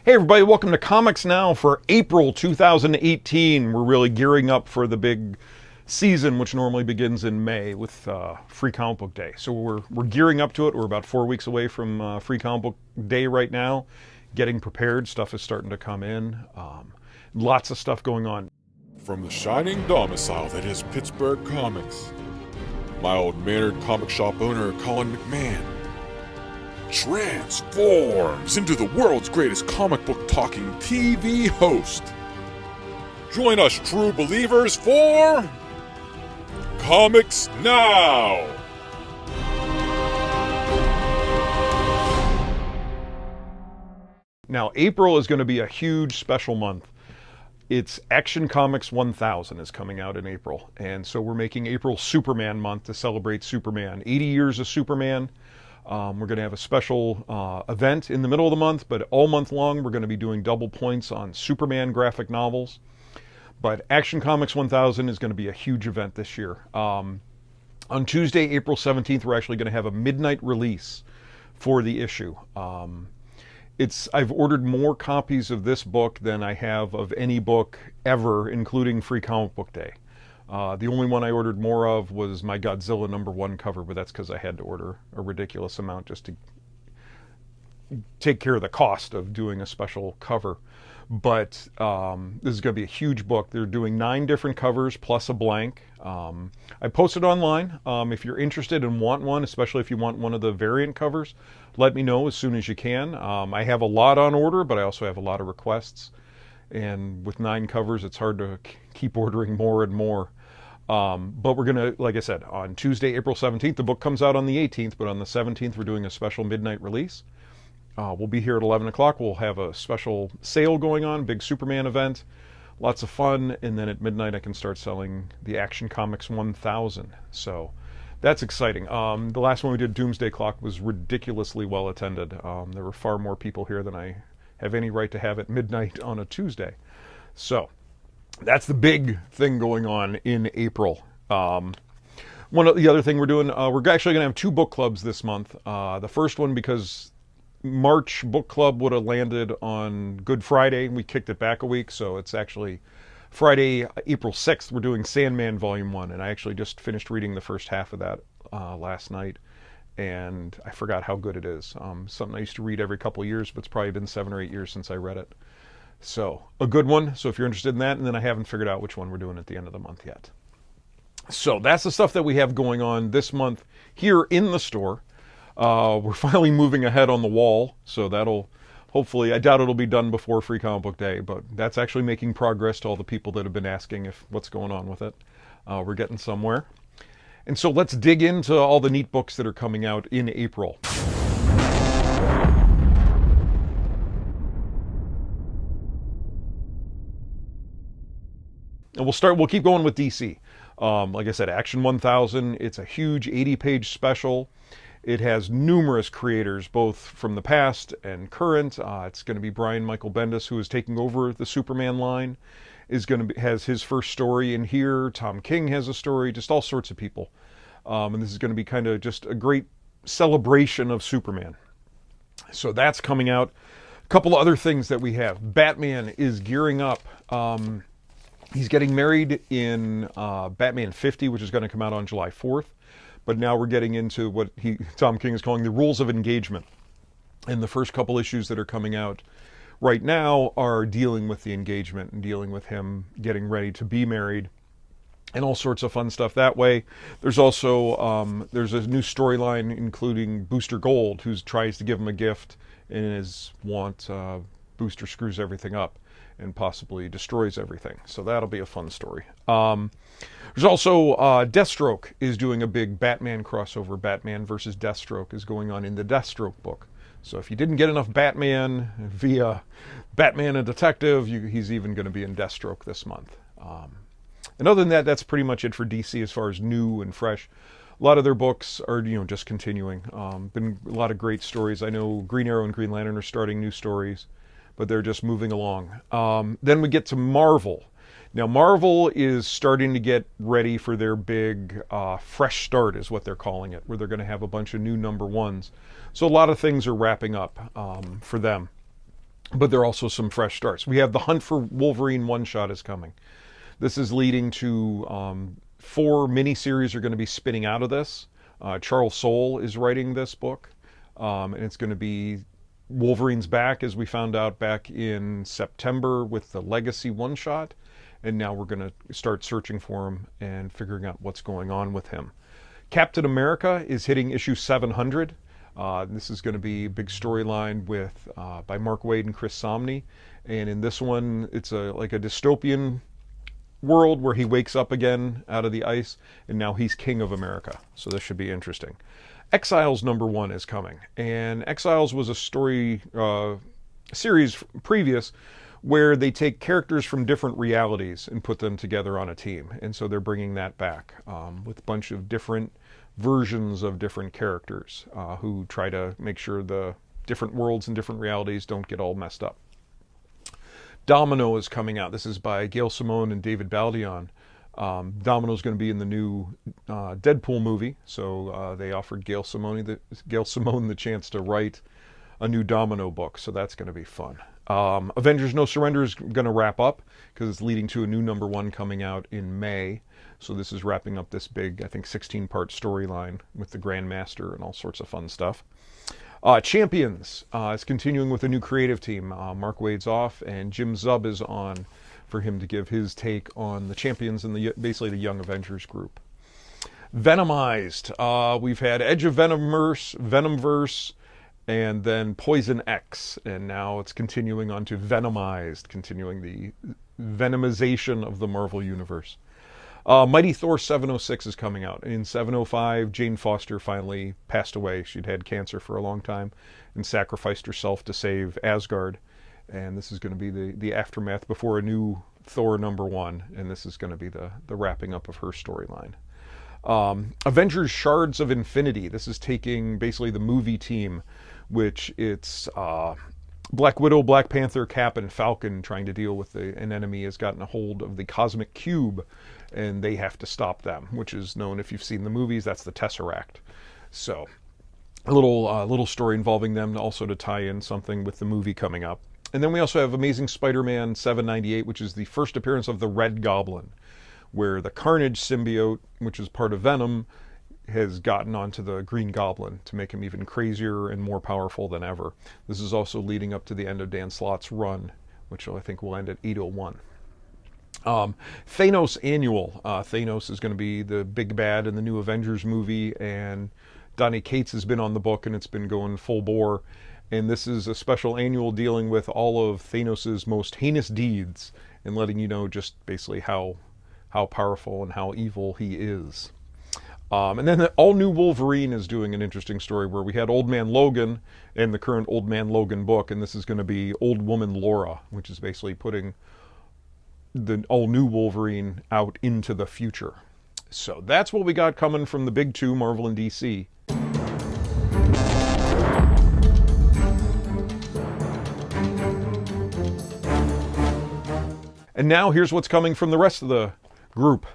Hey everybody, welcome to Comics Now for April 2018. We're really gearing up for the big season, which normally begins in May with Free Comic Book Day. So we're gearing up to it. We're about 4 weeks away from Free Comic Book Day right now. Getting prepared. Stuff is starting to come in. Lots of stuff going on. From the shining domicile that is Pittsburgh Comics, my old Maynard comic shop owner Colin McMahon transforms into the world's greatest comic book talking TV host. Join us true believers for Comics Now! Now, April is going to be a huge special month. It's Action Comics 1000 is coming out in April. And so we're making April Superman month to celebrate Superman. 80 years of Superman. We're going to have a special event in the middle of the month, but all month long we're going to be doing double points on Superman graphic novels. But Action Comics 1000 is going to be a huge event this year. On Tuesday, April 17th, we're actually going to have a midnight release for the issue. I've ordered more copies of this book than I have of any book ever, including Free Comic Book Day. The only one I ordered more of was my Godzilla #1 cover, but that's because I had to order a ridiculous amount just to take care of the cost of doing a special cover. But this is going to be a huge book. They're doing 9 different covers plus a blank. I posted online. If you're interested and want one, especially if you want one of the variant covers, let me know as soon as you can. I have a lot on order, but I also have a lot of requests. And with 9 covers, it's hard to keep ordering more and more. But we're going to, like I said, on Tuesday, April 17th, the book comes out on the 18th, but on the 17th, we're doing a special midnight release. We'll be here at 11 o'clock. We'll have a special sale going on, big Superman event, lots of fun. And then at midnight, I can start selling the Action Comics 1000. So that's exciting. The last one we did, Doomsday Clock, was ridiculously well attended. There were far more people here than I have any right to have at midnight on a Tuesday. So that's the big thing going on in April. One of the other thing we're doing, we're actually going to have 2 book clubs this month. The first one, because March book club would have landed on Good Friday, we kicked it back a week, so it's actually Friday, April 6th, we're doing Sandman Volume 1, and I actually just finished reading the first half of that last night, and I forgot how good it is. Something I used to read every couple of years, but it's probably been 7 or 8 years since I read it. So, a good one. So if you're interested in that, and then I haven't figured out which one we're doing at the end of the month yet. So that's the stuff that we have going on this month here in the store. We're finally moving ahead on the wall, so that'll hopefully, I doubt it'll be done before Free Comic Book Day, but that's actually making progress to all the people that have been asking if what's going on with it. We're getting somewhere. And so let's dig into all the neat books that are coming out in April. And we'll keep going with DC. Like I said, Action 1000, it's a huge 80-page special. It has numerous creators, both from the past and current. It's going to be Brian Michael Bendis, who is taking over the Superman line, has his first story in here. Tom King has a story, just all sorts of people. And this is going to be kind of just a great celebration of Superman. So that's coming out. A couple of other things that we have. Batman is gearing up. He's getting married in Batman 50, which is going to come out on July 4th. But now we're getting into what Tom King is calling the rules of engagement. And the first couple issues that are coming out right now are dealing with the engagement and dealing with him getting ready to be married and all sorts of fun stuff that way. There's also there's a new storyline including Booster Gold, who tries to give him a gift and Booster screws everything up and possibly destroys everything. So that'll be a fun story. There's also Deathstroke is doing a big Batman crossover. Batman versus Deathstroke is going on in the Deathstroke book. So if you didn't get enough Batman via Batman and Detective, he's even going to be in Deathstroke this month. And other than that, that's pretty much it for DC as far as new and fresh. A lot of their books are, just continuing. Been a lot of great stories. I know Green Arrow and Green Lantern are starting new stories, but they're just moving along. Then we get to Marvel. Now, Marvel is starting to get ready for their big fresh start, is what they're calling it, where they're going to have a bunch of new #1s. So a lot of things are wrapping up for them. but there are also some fresh starts. We have the Hunt for Wolverine one-shot is coming. This is leading to 4 miniseries are going to be spinning out of this. Charles Soule is writing this book, and it's going to be Wolverine's back, as we found out back in September with the Legacy one-shot, and now we're going to start searching for him and figuring out what's going on with him. Captain America is hitting issue 700. This is going to be a big storyline with by Mark Waid and Chris Samnee, and in this one, it's like a dystopian world where he wakes up again out of the ice, and now he's King of America. So this should be interesting. Exiles #1 is coming, and Exiles was a story series previous where they take characters from different realities and put them together on a team, and so they're bringing that back with a bunch of different versions of different characters who try to make sure the different worlds and different realities don't get all messed up. Domino is coming out. This is by Gail Simone and David Baldeón. Domino is going to be in the new Deadpool movie, so they offered Gail Simone the chance to write a new Domino book, so that's going to be fun. Avengers No Surrender is going to wrap up because it's leading to a new #1 coming out in May. So this is wrapping up this big, I think, 16-part storyline with the Grandmaster and all sorts of fun stuff. Champions is continuing with a new creative team. Mark Waid's off, and Jim Zub is on for him to give his take on the Champions and basically the Young Avengers group. Venomized. We've had Edge of Venomverse, and then Poison X, and now it's continuing on to Venomized, continuing the venomization of the Marvel Universe. Mighty Thor 706 is coming out. In 705, Jane Foster finally passed away. She'd had cancer for a long time and sacrificed herself to save Asgard. And this is going to be the aftermath before a new Thor #1, and this is going to be the wrapping up of her storyline. Avengers Shards of Infinity. This is taking basically the movie team, which it's Black Widow, Black Panther, Cap, and Falcon trying to deal with an enemy has gotten a hold of the Cosmic Cube, and they have to stop them, which is known, if you've seen the movies, that's the Tesseract. So a little story involving them, also to tie in something with the movie coming up. And then we also have Amazing Spider-Man 798, which is the first appearance of the Red Goblin, where the Carnage symbiote, which is part of Venom, has gotten onto the Green Goblin to make him even crazier and more powerful than ever. This is also leading up to the end of Dan Slott's run, which I think will end at 801. Thanos Annual. Thanos is going to be the big bad in the new Avengers movie, and Donny Cates has been on the book, and it's been going full bore. And this is a special annual dealing with all of Thanos' most heinous deeds and letting you know just basically how powerful and how evil he is. And then the all-new Wolverine is doing an interesting story where we had Old Man Logan in the current Old Man Logan book, and this is going to be Old Woman Laura, which is basically putting the all-new Wolverine out into the future. So that's what we got coming from the big two, Marvel and DC. And now here's what's coming from the rest of the group,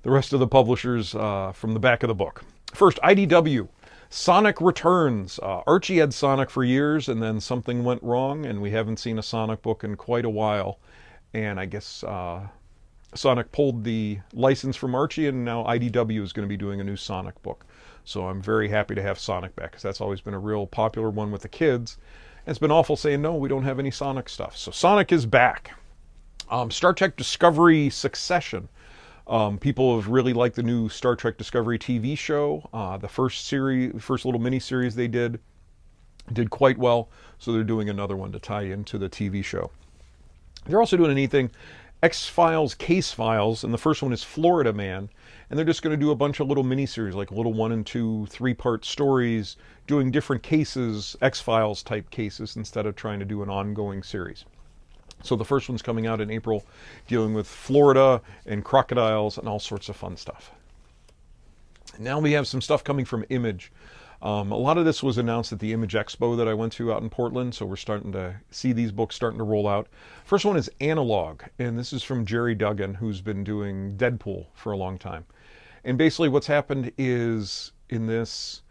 the rest of the publishers from the back of the book. First, IDW, Sonic Returns. Archie had Sonic for years, and then something went wrong, and we haven't seen a Sonic book in quite a while. And I guess Sonic pulled the license from Archie, and now IDW is going to be doing a new Sonic book. So I'm very happy to have Sonic back, because that's always been a real popular one with the kids. And it's been awful saying, no, we don't have any Sonic stuff. So Sonic is back. Star Trek Discovery Succession. People have really liked the new Star Trek Discovery TV show. The first little mini-series they did quite well, so they're doing another one to tie into the TV show. They're also doing a neat thing, X-Files Case Files, and the first one is Florida Man, and they're just going to do a bunch of little mini-series, like little 1 and 2, 3-part stories, doing different cases, X-Files type cases, instead of trying to do an ongoing series. So the first one's coming out in April, dealing with Florida and crocodiles and all sorts of fun stuff. Now we have some stuff coming from Image. A lot of this was announced at the Image Expo that I went to out in Portland, so we're starting to see these books starting to roll out. First one is Analog, and this is from Jerry Duggan, who's been doing Deadpool for a long time. And basically what's happened is, in this,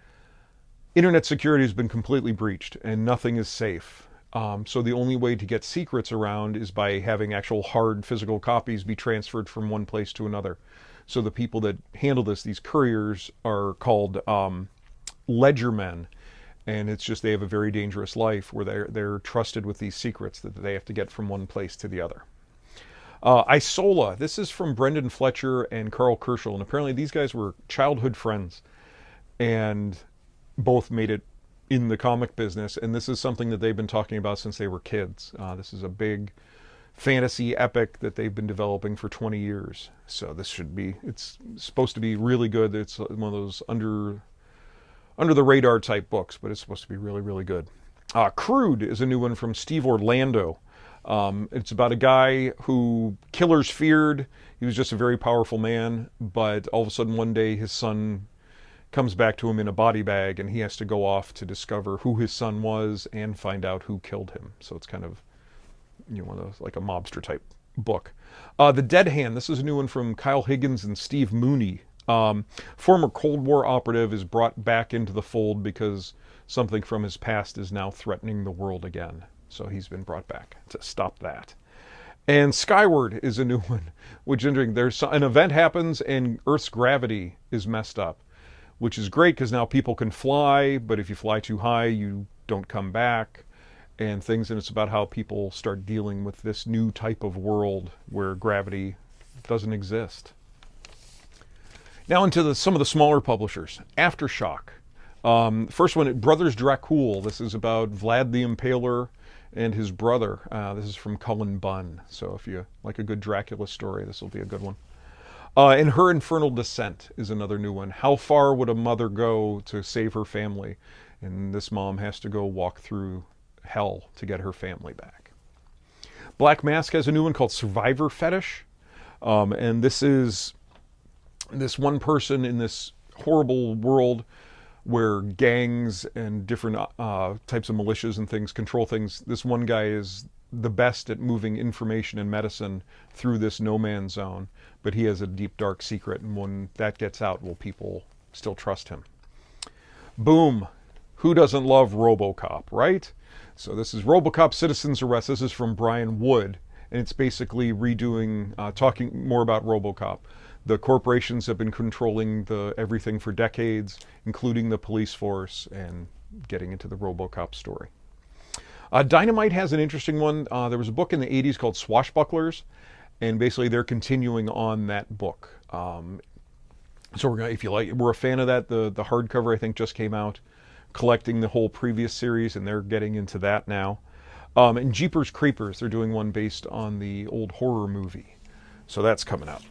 internet security has been completely breached, and nothing is safe. So the only way to get secrets around is by having actual hard physical copies be transferred from one place to another. So the people that handle this, these couriers, are called ledgermen, and it's just they have a very dangerous life where they're trusted with these secrets that they have to get from one place to the other. Isola, this is from Brendan Fletcher and Carl Kerschel, and apparently these guys were childhood friends and both made it in the comic business, and this is something that they've been talking about since they were kids. This is a big fantasy epic that they've been developing for 20 years. So this should be, it's supposed to be really good. It's one of those under the radar type books, but it's supposed to be really, really good. Crude is a new one from Steve Orlando. It's about a guy who killers feared. He was just a very powerful man, but all of a sudden one day his son comes back to him in a body bag, and he has to go off to discover who his son was and find out who killed him. So it's kind of, one of those, like a mobster type book. The Dead Hand, this is a new one from Kyle Higgins and Steve Mooney. Former Cold War operative is brought back into the fold because something from his past is now threatening the world again. So he's been brought back to stop that. And Skyward is a new one, which is interesting. There's an event happens and Earth's gravity is messed up, which is great because now people can fly, but if you fly too high, you don't come back and things. And it's about how people start dealing with this new type of world where gravity doesn't exist. Now into some of the smaller publishers. Aftershock. First one, Brothers Dracul. This is about Vlad the Impaler and his brother. This is from Cullen Bunn. So if you like a good Dracula story, this will be a good one. And Her Infernal Descent is another new one. How far would a mother go to save her family? And this mom has to go walk through hell to get her family back. Black Mask has a new one called Survivor Fetish. And this is this one person in this horrible world where gangs and different types of militias and things control things. This one guy is the best at moving information and medicine through this no man's zone, but he has a deep, dark secret, and when that gets out, will people still trust him? Boom. Who doesn't love RoboCop, right? So this is RoboCop Citizen's Arrest. This is from Brian Wood, and it's basically redoing, talking more about RoboCop. The corporations have been controlling everything for decades, including the police force, and getting into the RoboCop story. Dynamite has an interesting one. There was a book in the 80s called Swashbucklers, and basically they're continuing on that book. So we're gonna, if you like, we're a fan of that. The hardcover I think just came out, collecting the whole previous series, and they're getting into that now. And Jeepers Creepers, they're doing one based on the old horror movie, so that's coming out.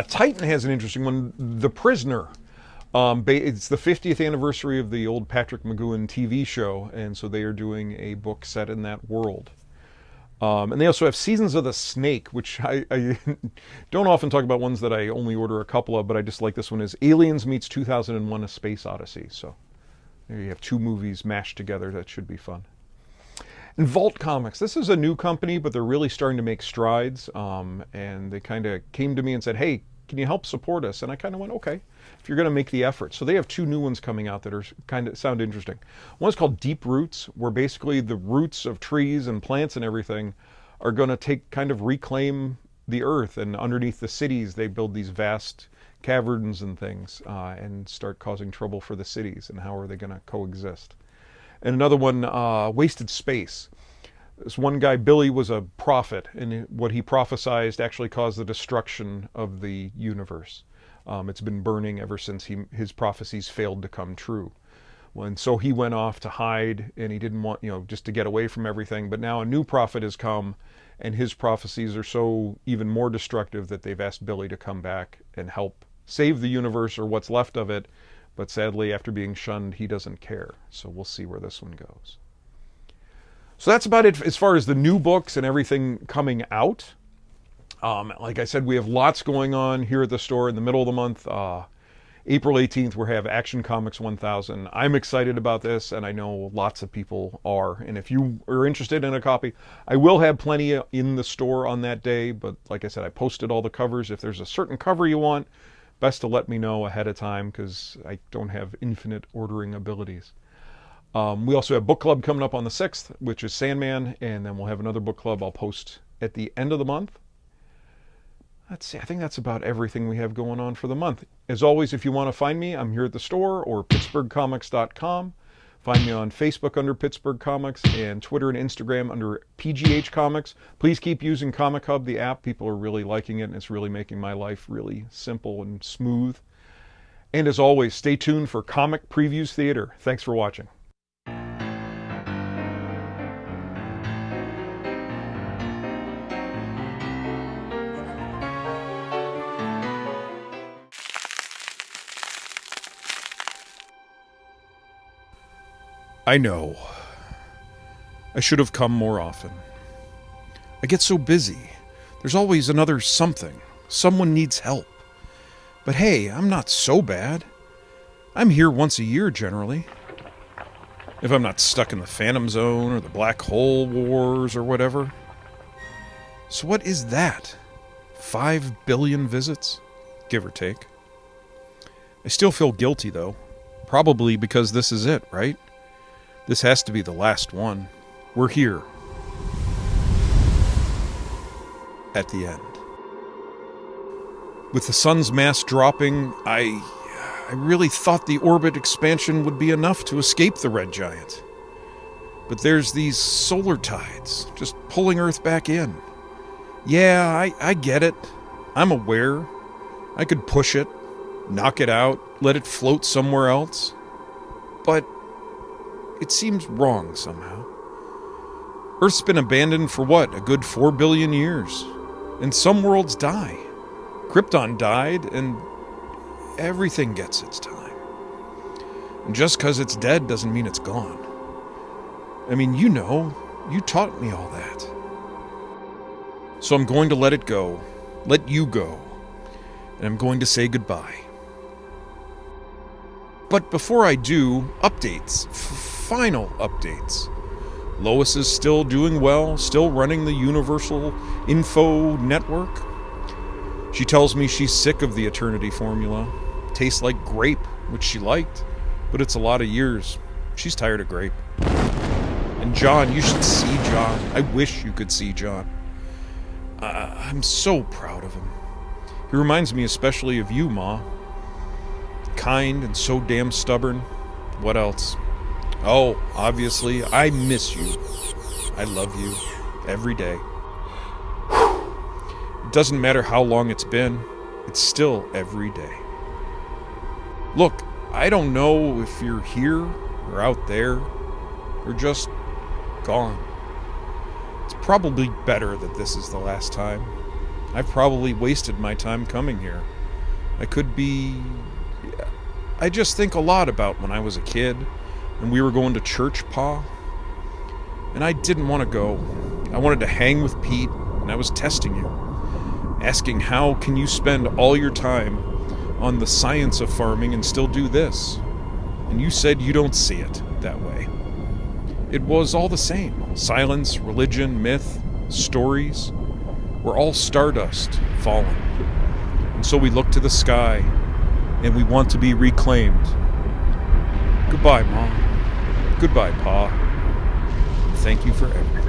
Titan has an interesting one, The Prisoner. It's the 50th anniversary of the old Patrick McGoohan TV show, and so they are doing a book set in that world. And they also have Seasons of the Snake, which I don't often talk about ones that I only order a couple of, but I just like this one, is Aliens meets 2001: A Space Odyssey. So there you have two movies mashed together. That should be fun. And Vault Comics, this is a new company, but they're really starting to make strides. And they kind of came to me and said, hey, can you help support us? And I kind of went, okay, if you're going to make the effort. So they have two new ones coming out that are kind of sound interesting. One's called Deep Roots, where basically the roots of trees and plants and everything are going to kind of reclaim the earth. And underneath the cities, they build these vast caverns and things and start causing trouble for the cities. And how are they going to coexist? And another one, Wasted Space. This one guy, Billy, was a prophet, and what he prophesized actually caused the destruction of the universe. It's been burning ever since his prophecies failed to come true. And so he went off to hide, and he didn't want, just to get away from everything. But now a new prophet has come, and his prophecies are so even more destructive that they've asked Billy to come back and help save the universe, or what's left of it. But sadly, after being shunned, he doesn't care. So we'll see where this one goes. So that's about it as far as the new books and everything coming out. Like I said, we have lots going on here at the store in the middle of the month. April 18th, we have Action Comics 1000. I'm excited about this, and I know lots of people are. And if you are interested in a copy, I will have plenty in the store on that day. But like I said, I posted all the covers. If there's a certain cover you want, best to let me know ahead of time, because I don't have infinite ordering abilities. We also have book club coming up on the 6th, which is Sandman, and then we'll have another book club I'll post at the end of the month. Let's see, I think that's about everything we have going on for the month. As always, if you want to find me, I'm here at the store or pittsburghcomics.com. Find me on Facebook under Pittsburgh Comics and Twitter and Instagram under PGH Comics. Please keep using Comic Hub, the app. People are really liking it, and it's really making my life really simple and smooth. And as always, stay tuned for Comic Previews Theater. Thanks for watching. I know. I should have come more often. I get so busy. There's always another something. Someone needs help. But hey, I'm not so bad. I'm here once a year, generally. If I'm not stuck in the Phantom Zone or the Black Hole Wars or whatever. So what is that? 5 billion visits? Give or take. I still feel guilty, though. Probably because this is it, right? This has to be the last one. We're here. At the end. With the sun's mass dropping, I really thought the orbit expansion would be enough to escape the red giant. But there's these solar tides, just pulling Earth back in. Yeah, I get it. I'm aware. I could push it, knock it out, let it float somewhere else. But it seems wrong somehow. Earth's been abandoned for what, a good 4 billion years? And some worlds die. Krypton died, and everything gets its time. And just because it's dead doesn't mean it's gone. I mean, you know, you taught me all that. So I'm going to let it go, let you go, and I'm going to say goodbye. But before I do, updates. Final updates. Lois is still doing well, still running the Universal Info Network. She tells me she's sick of the Eternity formula. Tastes like grape, which she liked, but it's a lot of years. She's tired of grape. And John, you should see John. I wish you could see John. I'm so proud of him. He reminds me especially of you, Ma. Kind and so damn stubborn. What else? Oh, obviously, I miss you. I love you. Every day. It doesn't matter how long it's been. It's still every day. Look, I don't know if you're here or out there or just gone. It's probably better that this is the last time. I've probably wasted my time coming here. I could be... I just think a lot about when I was a kid and we were going to church, Pa. And I didn't want to go. I wanted to hang with Pete, and I was testing you. Asking how can you spend all your time on the science of farming and still do this? And you said you don't see it that way. It was all the same. Silence, religion, myth, stories. We're all stardust, fallen. And so we look to the sky, and we want to be reclaimed. Goodbye, Mom. Goodbye, Pa. Thank you for everything.